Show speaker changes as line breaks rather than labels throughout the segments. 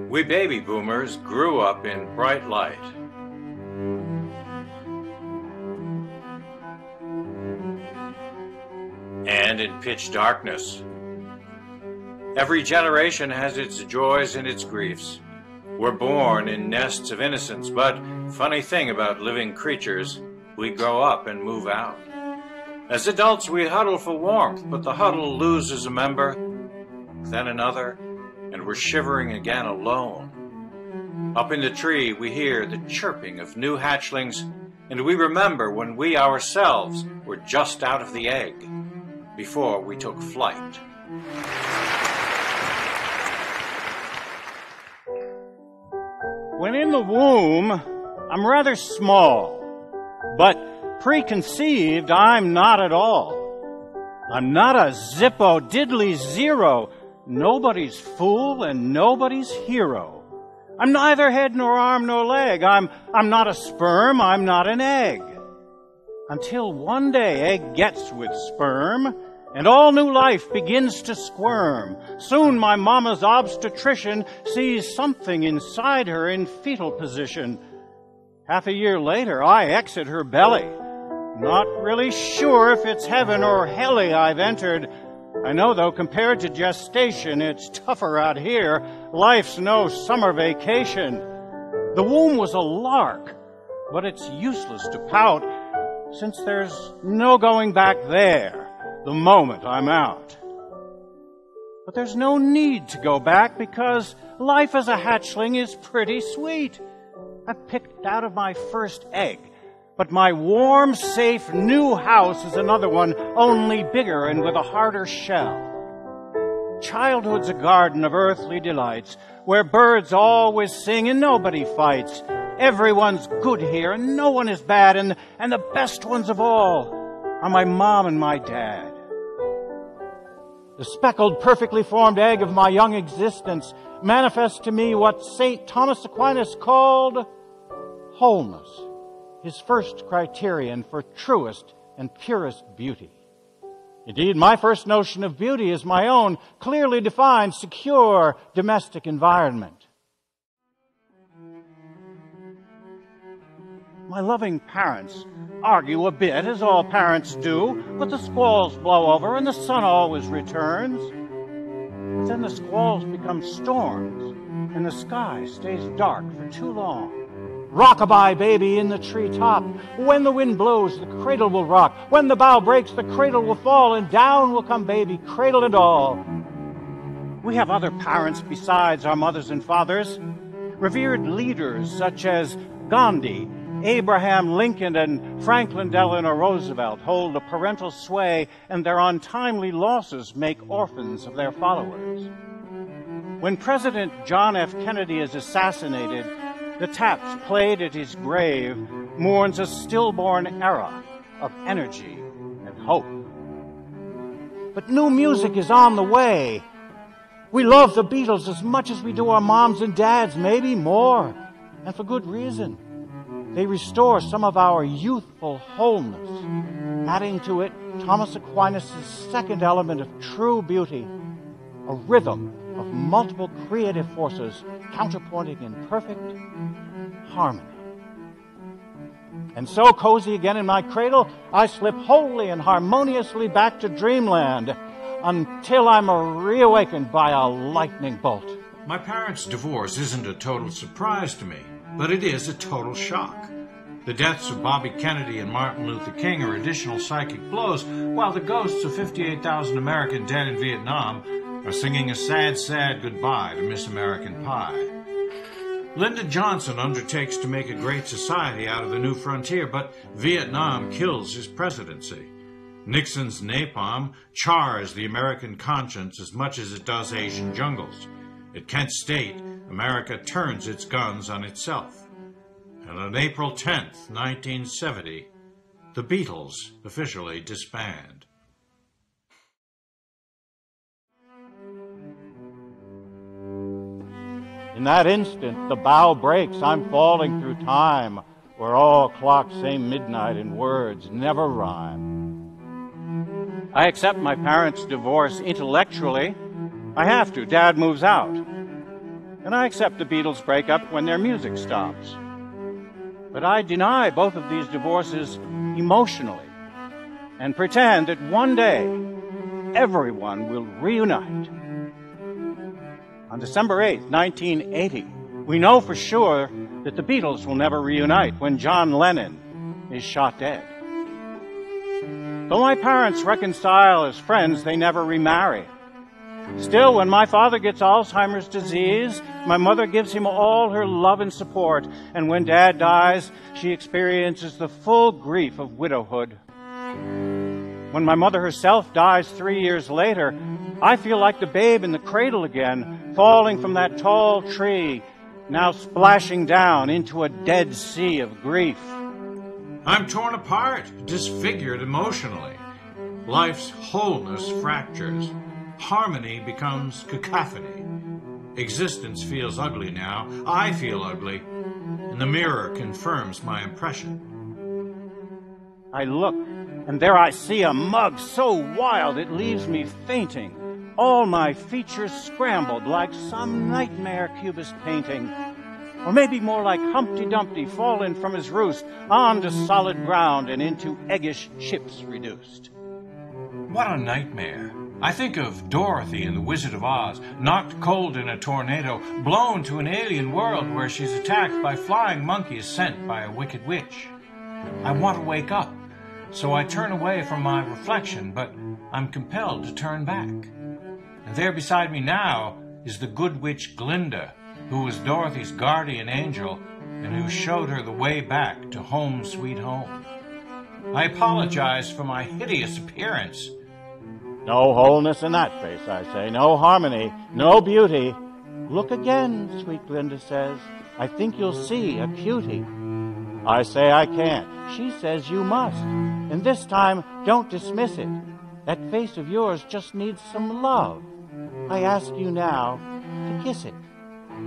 We baby boomers grew up in bright light. And in pitch darkness. Every generation has its joys and its griefs. We're born in nests of innocence, but funny thing about living creatures, we grow up and move out. As adults, we huddle for warmth, but the huddle loses a member, then another, and we're shivering again alone. Up in the tree, we hear the chirping of new hatchlings, and we remember when we ourselves were just out of the egg, before we took flight.
When in the womb, I'm rather small, but preconceived, I'm not at all. I'm not a zippo diddly zero, nobody's fool and nobody's hero. I'm neither head nor arm nor leg. I'm not a sperm, I'm not an egg. Until one day egg gets with sperm, and all new life begins to squirm. Soon my mama's obstetrician sees something inside her in fetal position. Half a year later, I exit her belly. Not really sure if it's heaven or helly I've entered. I know, though, compared to gestation, it's tougher out here. Life's no summer vacation. The womb was a lark, but it's useless to pout, since there's no going back there the moment I'm out. But there's no need to go back, because life as a hatchling is pretty sweet. I've picked out of my first egg, but my warm, safe new house is another one, only bigger and with a harder shell. Childhood's a garden of earthly delights, where birds always sing and nobody fights. Everyone's good here and no one is bad, and the best ones of all are my mom and my dad. The speckled, perfectly formed egg of my young existence manifests to me what St. Thomas Aquinas called wholeness, his first criterion for truest and purest beauty. Indeed, my first notion of beauty is my own clearly defined, secure domestic environment. My loving parents argue a bit, as all parents do, but the squalls blow over and the sun always returns. But then the squalls become storms and the sky stays dark for too long. Rock-a-bye, baby, in the treetop. When the wind blows, the cradle will rock. When the bough breaks, the cradle will fall, and down will come baby, cradle and all. We have other parents besides our mothers and fathers. Revered leaders such as Gandhi, Abraham Lincoln, and Franklin Delano Roosevelt hold a parental sway, and their untimely losses make orphans of their followers. When President John F. Kennedy is assassinated, the taps played at his grave mourns a stillborn era of energy and hope. But new music is on the way. We love the Beatles as much as we do our moms and dads, maybe more, and for good reason. They restore some of our youthful wholeness, adding to it Thomas Aquinas' second element of true beauty, a rhythm of multiple creative forces counterpointing in perfect harmony. And so, cozy again in my cradle, I slip wholly and harmoniously back to dreamland until I'm reawakened by a lightning bolt.
My parents' divorce isn't a total surprise to me, but it is a total shock. The deaths of Bobby Kennedy and Martin Luther King are additional psychic blows, while the ghosts of 58,000 American dead in Vietnam are singing a sad, sad goodbye to Miss American Pie. Lyndon Johnson undertakes to make a great society out of the new frontier, but Vietnam kills his presidency. Nixon's napalm chars the American conscience as much as it does Asian jungles. At Kent State, America turns its guns on itself. And on April 10th, 1970, the Beatles officially disband.
In that instant, the bough breaks. I'm falling through time, where all clocks say midnight and words never rhyme. I accept my parents' divorce intellectually. I have to. Dad moves out. and I accept the Beatles break up when their music stops. But I deny both of these divorces emotionally and pretend that one day everyone will reunite. On December 8th, 1980, we know for sure that the Beatles will never reunite when John Lennon is shot dead. Though my parents reconcile as friends, they never remarry. Still, when my father gets Alzheimer's disease, my mother gives him all her love and support, and when Dad dies, she experiences the full grief of widowhood. When my mother herself dies 3 years later, I feel like the babe in the cradle again, falling from that tall tree, now splashing down into a dead sea of grief.
I'm torn apart, disfigured emotionally. Life's wholeness fractures. Harmony becomes cacophony. Existence feels ugly now. I feel ugly. And the mirror confirms my impression.
I look, and there I see a mug so wild it leaves me fainting. All my features scrambled like some nightmare cubist painting. Or maybe more like Humpty Dumpty fallen from his roost onto solid ground and into eggish chips reduced.
What a nightmare. I think of Dorothy in The Wizard of Oz, knocked cold in a tornado, blown to an alien world where she's attacked by flying monkeys sent by a wicked witch. I want to wake up, so I turn away from my reflection, but I'm compelled to turn back. And there beside me now is the good witch Glinda, who was Dorothy's guardian angel and who showed her the way back to home sweet home. I apologize for my hideous appearance.
No wholeness in that face, I say. No harmony, no beauty. Look again, sweet Glinda says. I think you'll see a cutie. I say I can't. She says you must. And this time, don't dismiss it. That face of yours just needs some love. I ask you now to kiss it.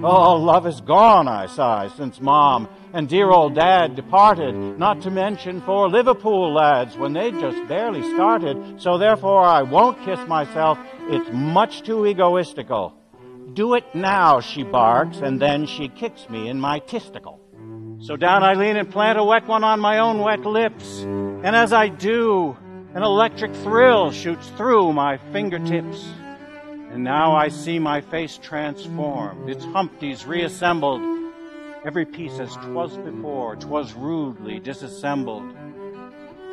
Oh, love is gone, I sigh, since Mom and dear old Dad departed, not to mention 4 Liverpool lads when they just barely started, so therefore I won't kiss myself. It's much too egoistical. Do it now, she barks, and then she kicks me in my testicle. So down I lean and plant a wet one on my own wet lips, and as I do, an electric thrill shoots through my fingertips. And now I see my face transformed, its Humpties reassembled. Every piece as 'twas before, 'twas rudely disassembled.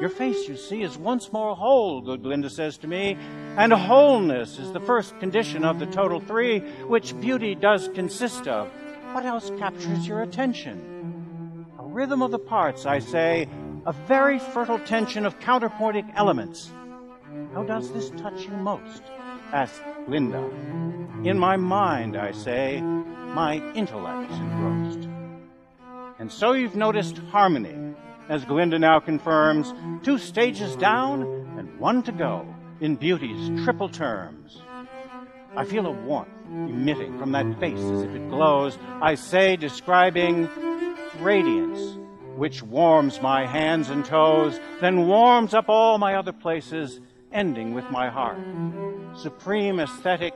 Your face, you see, is once more whole, good Glinda says to me, and wholeness is the first condition of the total 3, which beauty does consist of. What else captures your attention? A rhythm of the parts, I say, a very fertile tension of counterpointing elements. How does this touch you most? Asked Glinda. In my mind, I say, my intellect's engrossed. And so you've noticed harmony, as Glinda now confirms, 2 stages down and 1 to go in beauty's triple terms. I feel a warmth emitting from that face as if it glows, I say, describing radiance, which warms my hands and toes, then warms up all my other places, ending with my heart. Supreme aesthetic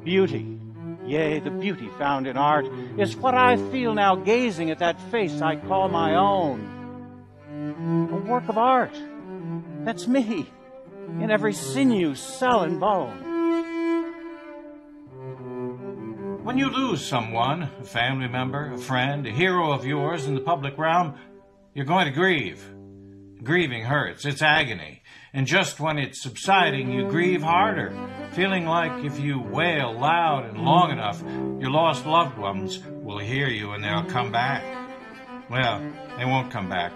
beauty, yea, the beauty found in art, is what I feel now gazing at that face I call my own. A work of art. That's me, in every sinew, cell, and bone.
When you lose someone, a family member, a friend, a hero of yours in the public realm, you're going to grieve. Grieving hurts, it's agony. And just when it's subsiding, you grieve harder, feeling like if you wail loud and long enough, your lost loved ones will hear you and they'll come back. Well, they won't come back.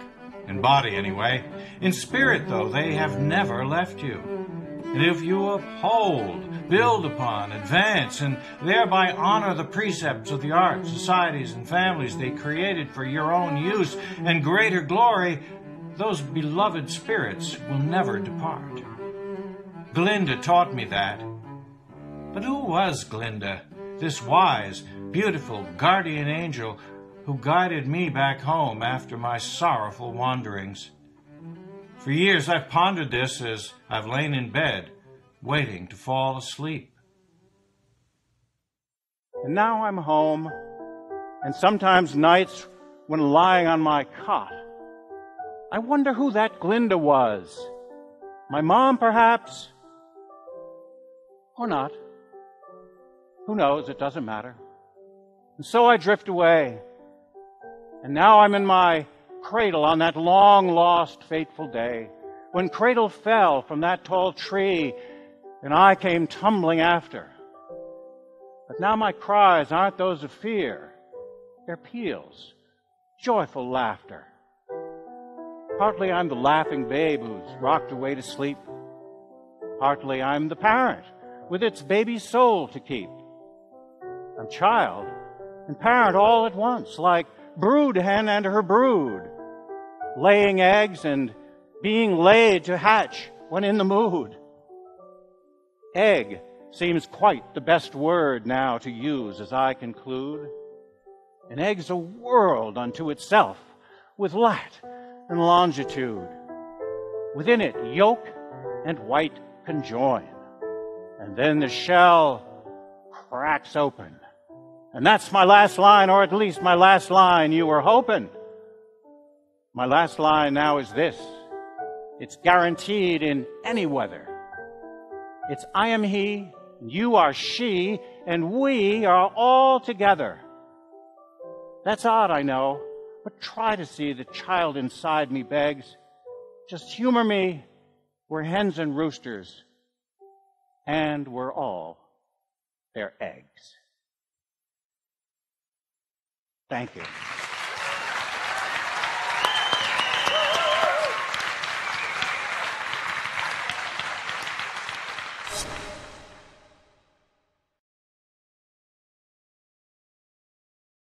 In body, anyway. In spirit, though, they have never left you. And if you uphold, build upon, advance, and thereby honor the precepts of the arts, societies, and families they created for your own use and greater glory, those beloved spirits will never depart. Glinda taught me that. But who was Glinda, this wise, beautiful guardian angel who guided me back home after my sorrowful wanderings? For years I've pondered this as I've lain in bed, waiting to fall asleep.
And now I'm home, and sometimes nights when lying on my cot, I wonder who that Glinda was. My mom, perhaps? Or not. Who knows? It doesn't matter. And so I drift away. And now I'm in my cradle on that long-lost, fateful day, when Cradle fell from that tall tree and I came tumbling after. But now my cries aren't those of fear. They're peals, joyful laughter. Partly I'm the laughing babe who's rocked away to sleep. Partly I'm the parent with its baby soul to keep. I'm child and parent all at once, like brood hen and her brood, laying eggs and being laid to hatch when in the mood. Egg seems quite the best word now to use as I conclude. An egg's a world unto itself, with lat and longitude. Within it yolk and white conjoin, and then the shell cracks open. And that's my last line, or at least my last line you were hoping. My last line now is this. It's guaranteed in any weather. It's I am he, you are she, and we are all together. That's odd, I know, but try to see the child inside me begs. Just humor me, we're hens and roosters, and we're all their eggs. Thank you.